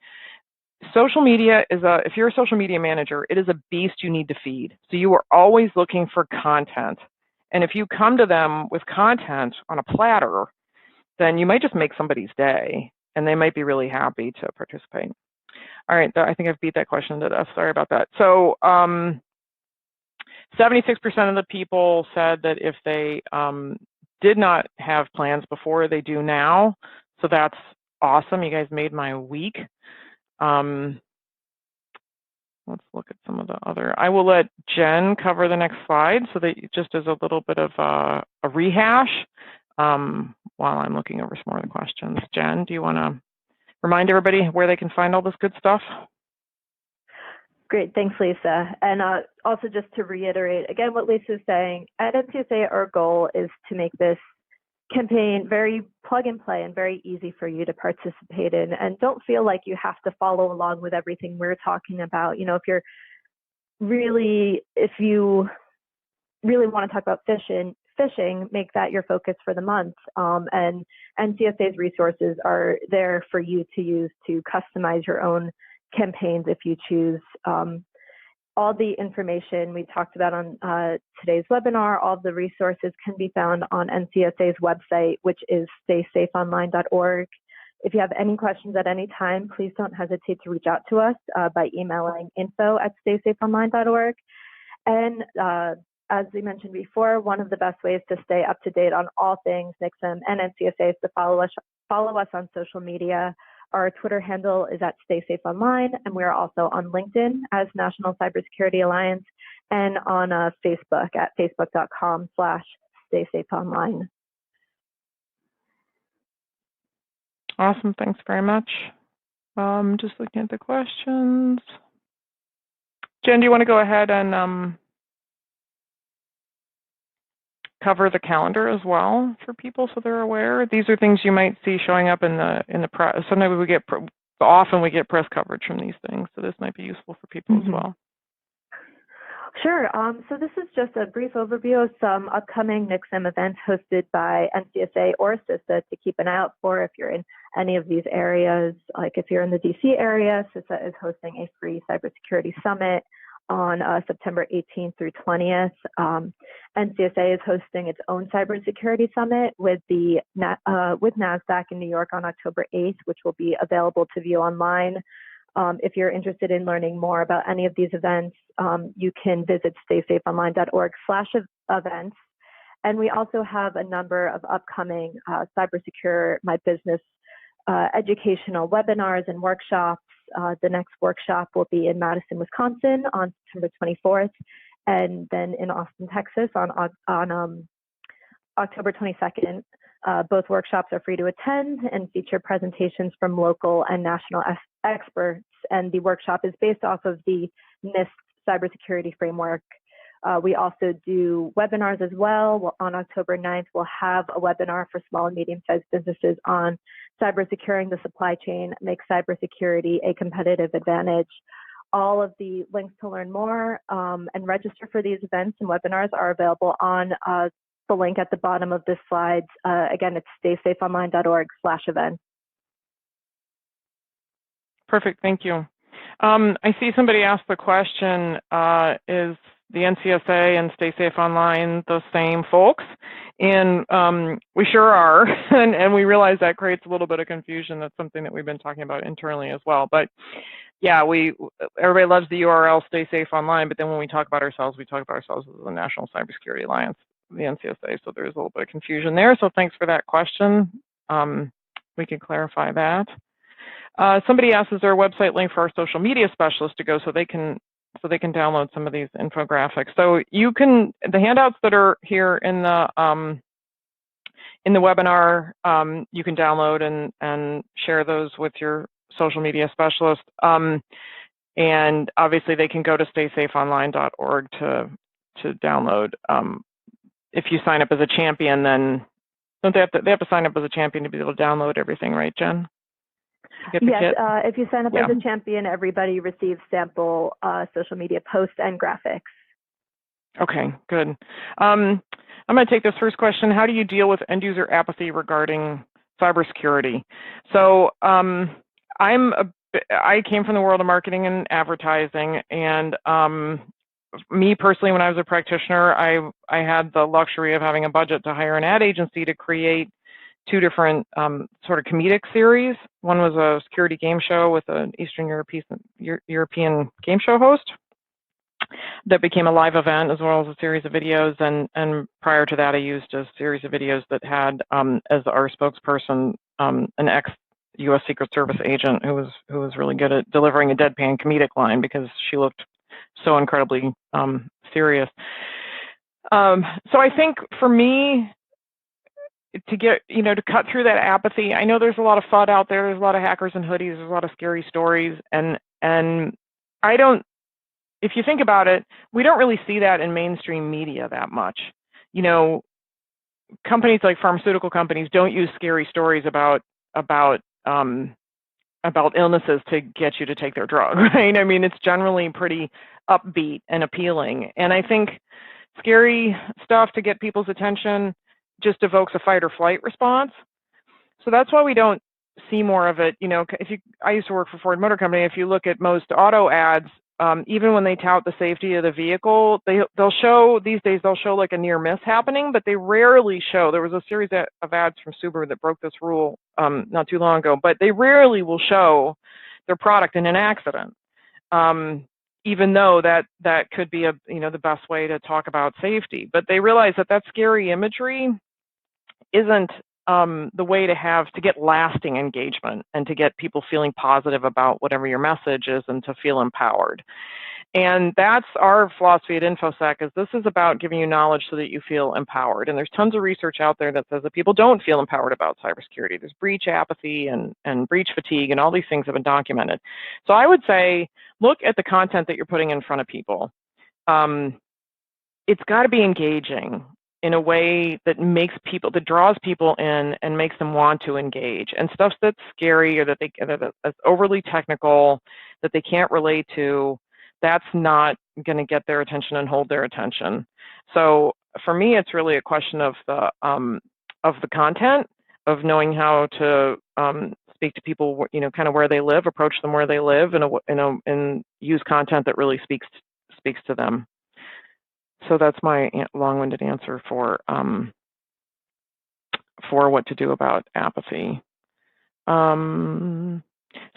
social media if you're a social media manager, it is a beast you need to feed. So you are always looking for content. And if you come to them with content on a platter, then you might just make somebody's day, and they might be really happy to participate. All right, I think I've beat that question to death. Sorry about that. So 76% of the people said that if they did not have plans before, they do now. So that's awesome. You guys made my week. Let's look at some of the other. I will let Jen cover the next slide so that just as a little bit of a rehash while I'm looking over some more of the questions. Jen, do you want to remind everybody where they can find all this good stuff? Great, thanks, Lisa. And also just to reiterate, again, what Lisa is saying, at NCSA, our goal is to make this campaign very plug and play and very easy for you to participate in. And don't feel like you have to follow along with everything we're talking about. You know, if you really want to talk about fishing, make that your focus for the month. And NCSA's resources are there for you to use to customize your own campaigns if you choose. All the information we talked about on today's webinar, all of the resources can be found on NCSA's website, which is staysafeonline.org. If you have any questions at any time, please don't hesitate to reach out to us by emailing info@staysafeonline.org. And as we mentioned before, one of the best ways to stay up to date on all things NCSM and NCSA is to follow us on social media. Our Twitter handle is @StaySafeOnline, and we are also on LinkedIn as National Cybersecurity Alliance, and on Facebook at facebook.com/StaySafeOnline. Awesome, thanks very much. Just looking at the questions. Jen, do you want to go ahead and cover the calendar as well for people so they're aware? These are things you might see showing up in the press. Sometimes often we get press coverage from these things, so this might be useful for people as well. Sure. So this is just a brief overview of some upcoming NCSM events hosted by NCSA or CISA to keep an eye out for if you're in any of these areas. Like if you're in the DC area, CISA is hosting a free cybersecurity summit on September 18th through 20th. NCSA is hosting its own cybersecurity summit with NASDAQ in New York on October 8th, which will be available to view online. If you're interested in learning more about any of these events, you can visit staysafeonline.org/events. And we also have a number of upcoming Cybersecure My Business educational webinars and workshops. The next workshop will be in Madison, Wisconsin on September 24th, and then in Austin, Texas on October 22nd. Both workshops are free to attend and feature presentations from local and national experts. And the workshop is based off of the NIST cybersecurity framework. We also do webinars as well. On October 9th, we'll have a webinar for small and medium-sized businesses on cybersecuring the supply chain, make cybersecurity a competitive advantage. All of the links to learn more and register for these events and webinars are available on the link at the bottom of this slide. Again, it's staysafeonline.org/events. Perfect, thank you. I see somebody asked the question, is the NCSA and Stay Safe Online the same folks? And we sure are, and we realize that creates a little bit of confusion. That's something that we've been talking about internally as well. But yeah, everybody loves the URL Stay Safe Online, but then when we talk about ourselves, we talk about ourselves as the National Cybersecurity Alliance, the NCSA, so there's a little bit of confusion there. So thanks for that question. We can clarify that. Somebody asked, is there a website link for our social media specialists to go so they can download some of these infographics? So you can, the handouts that are here in the webinar, you can download and share those with your social media specialist. And obviously they can go to staysafeonline.org to download. If you sign up as a champion, then don't they have to sign up as a champion to be able to download everything, right, Jen? Yes, if you sign up as a champion, everybody receives sample social media posts and graphics. Okay, good. I'm going to take this first question. How do you deal with end user apathy regarding cybersecurity? So I came from the world of marketing and advertising, and me personally, when I was a practitioner, I had the luxury of having a budget to hire an ad agency to create two different sort of comedic series. One was a security game show with an Eastern European game show host that became a live event, as well as a series of videos. And prior to that, I used a series of videos that had as our spokesperson an ex-U.S. Secret Service agent who was really good at delivering a deadpan comedic line because she looked so incredibly serious. So I think for me, to get, to cut through that apathy, I know there's a lot of FUD out there. There's a lot of hackers and hoodies. There's a lot of scary stories. And I don't if you think about it, we don't really see that in mainstream media that much. You know, companies like pharmaceutical companies don't use scary stories about illnesses to get you to take their drug, right? I mean, it's generally pretty upbeat and appealing. And I think scary stuff to get people's attention just evokes a fight or flight response. So that's why we don't see more of it. You know, I used to work for Ford Motor Company. If you look at most auto ads, even when they tout the safety of the vehicle, they'll show, these days they'll show like a near miss happening, but they rarely show. There was a series of ads from Subaru that broke this rule not too long ago, but they rarely will show their product in an accident, even though that could be the best way to talk about safety. But they realize that scary imagery isn't the way to get lasting engagement and to get people feeling positive about whatever your message is and to feel empowered. And that's our philosophy at InfoSec, is this is about giving you knowledge so that you feel empowered. And there's tons of research out there that says that people don't feel empowered about cybersecurity. There's breach apathy and breach fatigue, and all these things have been documented. So I would say, look at the content that you're putting in front of people. It's got to be engaging in a way that draws people in and makes them want to engage. And stuff that's scary or that's overly technical, that they can't relate to, that's not going to get their attention and hold their attention. So for me, it's really a question of the content, of knowing how to speak to people, kind of where they live, approach them where they live, and use content that really speaks to them. So that's my long-winded answer for what to do about apathy.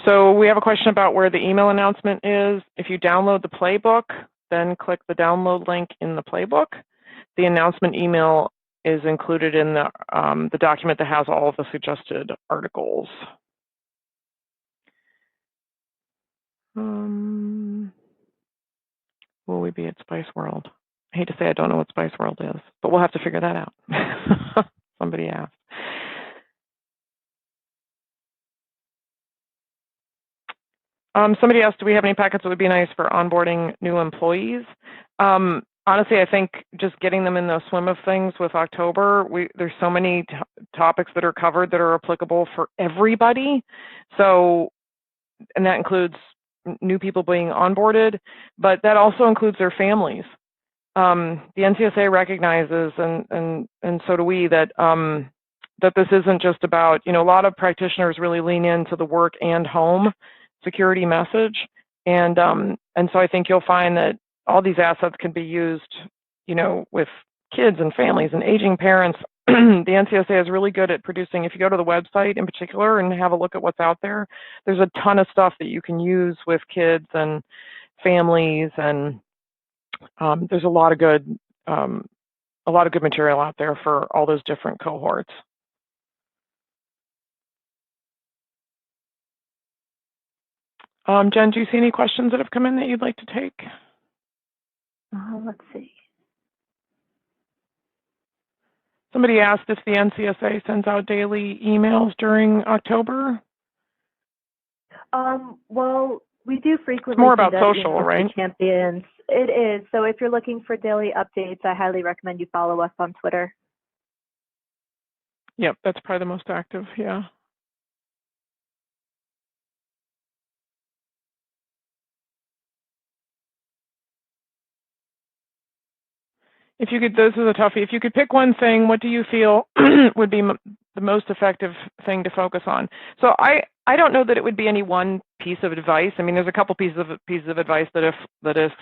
So we have a question about where the email announcement is. If you download the playbook, then click the download link in the playbook. The announcement email is included in the document that has all of the suggested articles. Will we be at Spice World? I hate to say I don't know what Spice World is, but we'll have to figure that out. Somebody asked. Somebody asked, do we have any packets that would be nice for onboarding new employees? Honestly, I think just getting them in the swim of things with October, there's so many topics that are covered that are applicable for everybody. So, and that includes new people being onboarded, but that also includes their families. The NCSA recognizes, and so do we, that this isn't just about, a lot of practitioners really lean into the work and home security message, and so I think you'll find that all these assets can be used, with kids and families and aging parents. The NCSA is really good at producing. If you go to the website in particular and have a look at what's out there, there's a ton of stuff that you can use with kids and families, and there's a lot of good material out there for all those different cohorts. Jen, do you see any questions that have come in that you'd like to take? Let's see. Somebody asked if the NCSA sends out daily emails during October. Well, we do frequently. It's more about social, right? Champions. It is. So if you're looking for daily updates, I highly recommend you follow us on Twitter. Yep, that's probably the most active, yeah. If you could, this is a toughie. If you could pick one thing, what do you feel would be the most effective thing to focus on? So I don't know that it would be any one piece of advice. I mean, there's a couple pieces of advice that if the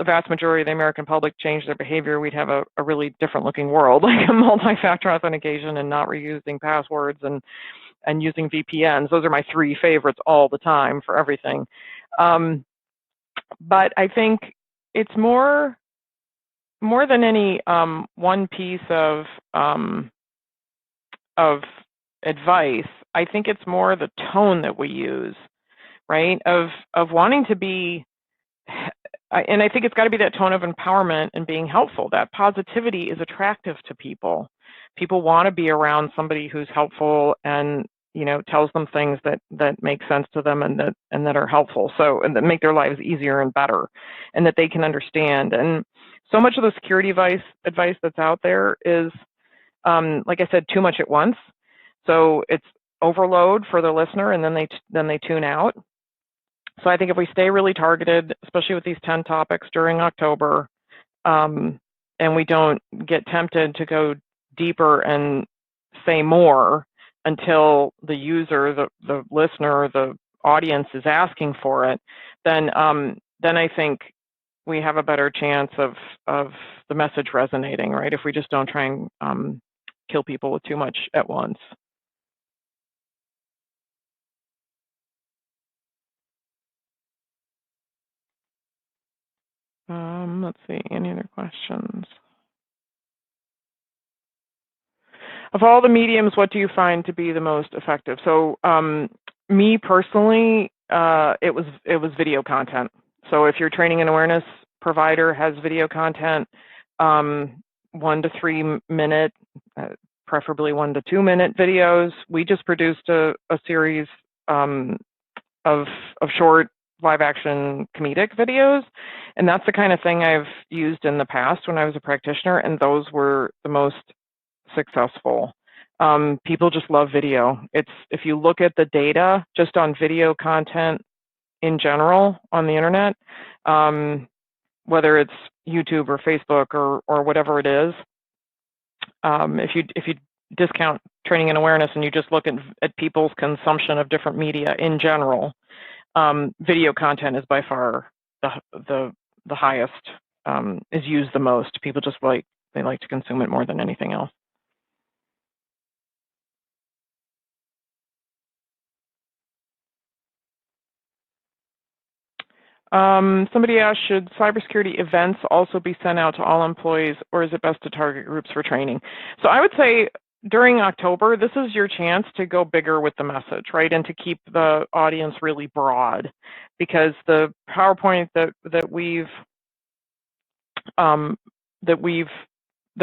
vast majority of the American public changed their behavior, we'd have a really different looking world, like a multi-factor authentication and not reusing passwords and using VPNs. Those are my three favorites all the time for everything. But I think it's more than any one piece of advice. I think it's more the tone that we use, right? Of wanting to be, and I think it's got to be that tone of empowerment and being helpful. That positivity is attractive to people. People want to be around somebody who's helpful and tells them things that make sense to them and that are helpful, and that make their lives easier and better, and that they can understand. And so much of the security advice that's out there is, like I said, too much at once. So it's overload for the listener, and then they tune out. So I think if we stay really targeted, especially with these 10 topics during October, and we don't get tempted to go deeper and say more until the user, the listener, the audience is asking for it, then I think we have a better chance of the message resonating, right? If we just don't try and kill people with too much at once. Let's see, any other questions? Of all the mediums, what do you find to be the most effective? So me personally, it was video content. So if your training and awareness provider has video content, 1 to 3 minute, preferably 1 to 2 minute videos. We just produced a series of short live action comedic videos, and that's the kind of thing I've used in the past when I was a practitioner, and those were the most successful. People just love video. If you look at the data just on video content in general on the internet, whether it's YouTube or Facebook or whatever it is, if you discount training and awareness and you just look at people's consumption of different media in general, video content is by far the highest, is used the most. People just like to consume it more than anything else. Somebody asked, should cybersecurity events also be sent out to all employees, or is it best to target groups for training? So I would say during October, this is your chance to go bigger with the message, right? And to keep the audience really broad, because the PowerPoint that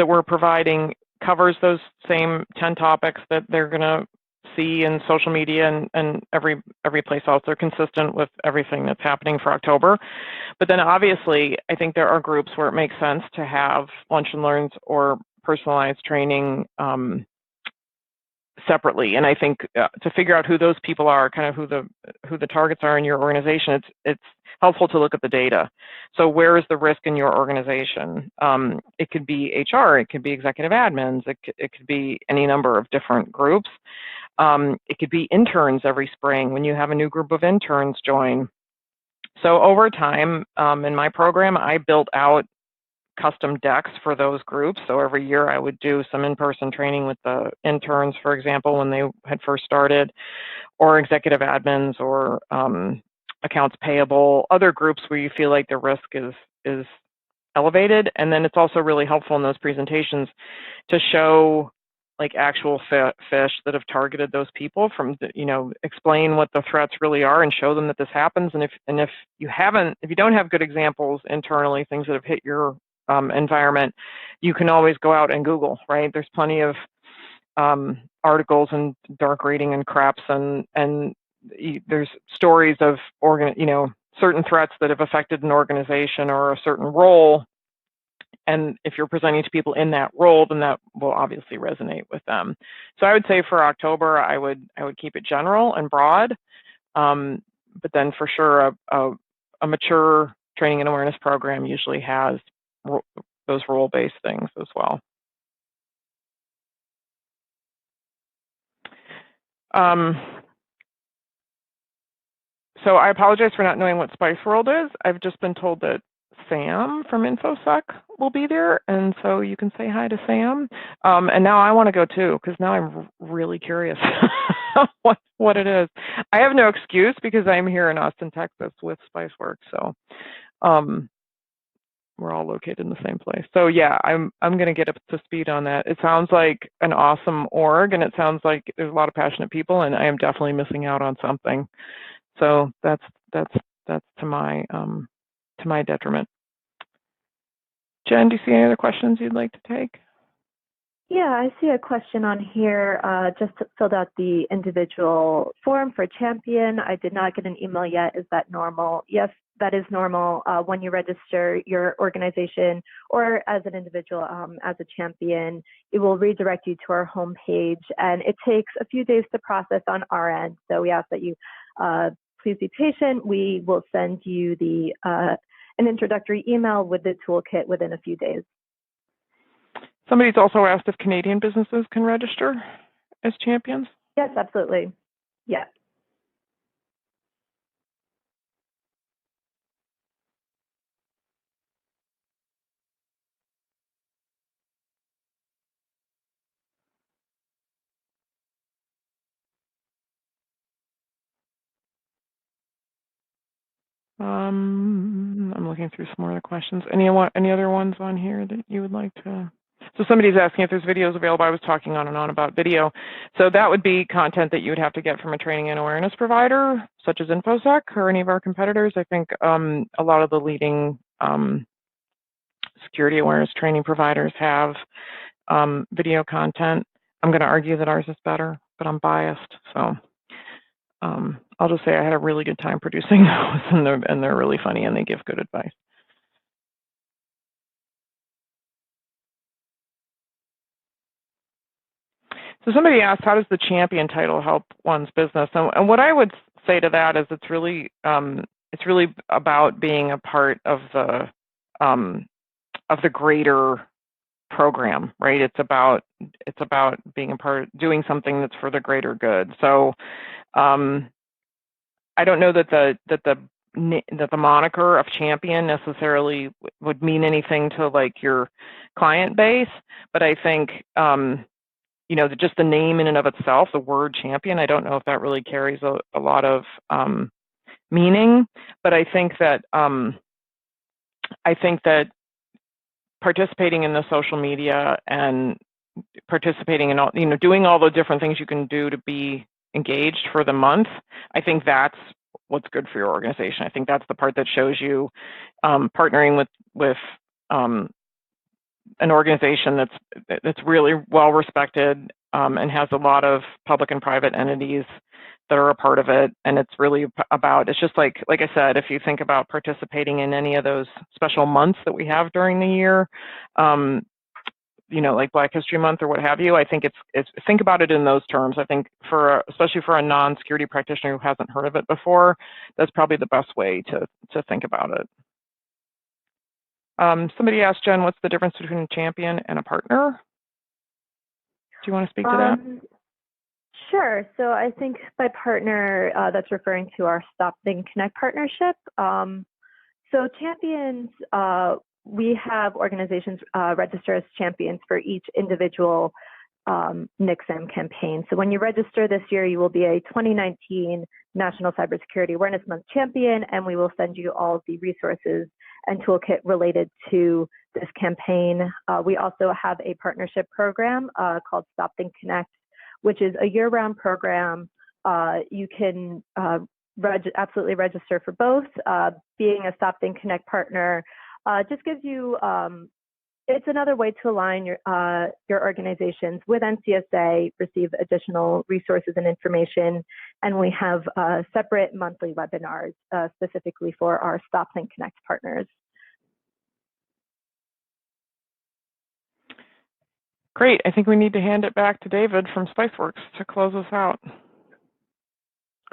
we're providing covers those same 10 topics that they're going to see in social media and every place else. They're consistent with everything that's happening for October. But then obviously, I think there are groups where it makes sense to have lunch and learns or personalized training separately. And I think to figure out who those people are, kind of who the targets are in your organization, it's helpful to look at the data. So where is the risk in your organization? It could be HR, it could be executive admins, it could be any number of different groups. It could be interns every spring when you have a new group of interns join. So over time, in my program, I built out custom decks for those groups. So every year I would do some in-person training with the interns, for example, when they had first started, or executive admins, or accounts payable, other groups where you feel like the risk is elevated. And then it's also really helpful in those presentations to show like actual fish that have targeted those people, from explain what the threats really are and show them that this happens. And if you don't have good examples internally, things that have hit your environment, you can always go out and Google, right? There's plenty of articles and dark reading and craps, and there's stories of certain threats that have affected an organization or a certain role. And if you're presenting to people in that role, then that will obviously resonate with them. So I would say for October, I would keep it general and broad, but then for sure a mature training and awareness program usually has those role-based things as well. So I apologize for not knowing what SpiceWorld is. I've just been told that Sam from InfoSec will be there, and so you can say hi to Sam. And now I want to go too, because now I'm really curious what it is. I have no excuse because I'm here in Austin, Texas with SpiceWorks, so we're all located in the same place. So yeah, I'm going to get up to speed on that. It sounds like an awesome org, and it sounds like there's a lot of passionate people, and I am definitely missing out on something. So that's to my detriment. Jen, do you see any other questions you'd like to take? Yeah, I see a question on here. Just filled out the individual form for champion. I did not get an email yet. Is that normal? Yes, that is normal. When you register your organization or as an individual, as a champion, it will redirect you to our homepage, and it takes a few days to process on our end. So we ask that you please be patient. We will send you an introductory email with the toolkit within a few days. Somebody's also asked if Canadian businesses can register as champions. Yes, absolutely. Yeah. I'm looking through some more other questions. Any other ones on here that you would like to? So somebody's asking if there's videos available. I was talking on and on about video. So that would be content that you would have to get from a training and awareness provider, such as InfoSec or any of our competitors. I think a lot of the leading security awareness training providers have video content. I'm going to argue that ours is better, but I'm biased. So I'll just say I had a really good time producing those, and they're really funny, and they give good advice. So somebody asked, how does the champion title help one's business? And what I would say to that is it's really about being a part of the greater program, right? It's about being a part, doing something that's for the greater good. So I don't know that the moniker of champion necessarily would mean anything to like your client base, but I think you know, just the name in and of itself, the word champion, I don't know if that really carries a lot of meaning, but I think that participating in the social media and participating in all, you know, doing all the different things you can do to be engaged for the month, I think that's what's good for your organization. I think that's the part that shows you partnering with an organization that's really well respected and has a lot of public and private entities that are a part of it. And it's really about, it's just like I said, if you think about participating in any of those special months that we have during the year, you know, like Black History Month or what have you, I think it's think about it in those terms. I think especially for a non-security practitioner who hasn't heard of it before, that's probably the best way to think about it. Somebody asked, Jen, what's the difference between a champion and a partner? Do you want to speak to that? Sure. So I think by partner, that's referring to our Stop Think Connect partnership. So champions, we have organizations register as champions for each individual NICSAM campaign. So when you register this year, you will be a 2019 National Cybersecurity Awareness Month champion, and we will send you all of the resources and toolkit related to this campaign. We also have a partnership program called Stop Think Connect, which is a year-round program. You can absolutely register for both. Being a Stop Think Connect partner just gives you, it's another way to align your organizations with NCSA, receive additional resources and information, and we have separate monthly webinars specifically for our Stop Think Connect partners. Great. I think we need to hand it back to David from Spiceworks to close us out.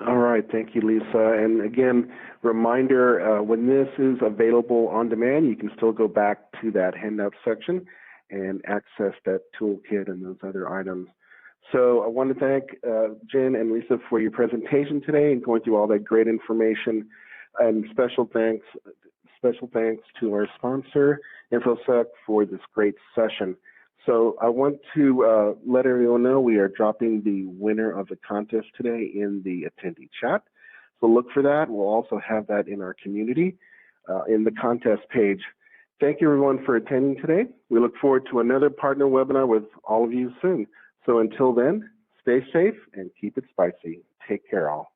All right, thank you, Lisa. And again, reminder, when this is available on demand, you can still go back to that handout section and access that toolkit and those other items. So I want to thank Jen and Lisa for your presentation today and going through all that great information. And special thanks to our sponsor, InfoSec, for this great session. So I want to let everyone know we are dropping the winner of the contest today in the attendee chat. So look for that. We'll also have that in our community in the contest page. Thank you everyone for attending today. We look forward to another partner webinar with all of you soon. So until then, stay safe and keep it spicy. Take care all.